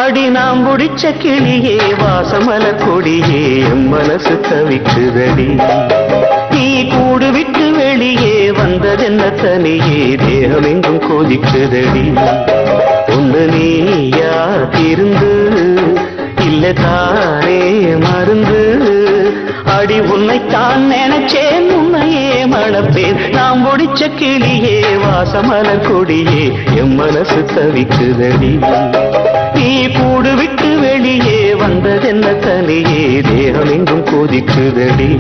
அடி நாம் முடிச்ச கிளியே வாசமலர் கொடியே எம் மனசு தவிக்குதடி நீ கூடு விட்டு வெளியே வந்ததென்ன தனியே தேகம் எங்கும் கொதிக்குதடி ஒன்று நீயா திருந்து இல்ல தானே மருந்து அடி உன்னைத்தான் நினைச்சேன் உன்னையே மணப்பேன் நாம் முடிச்ச கிளியே வாசமலர் கொடியே எம் மனசு தவிக்குதடி நீ கூடு விட்டு வெளியே வந்ததென்ன தனியே தேகம் எங்கும் கொதிக்குதடி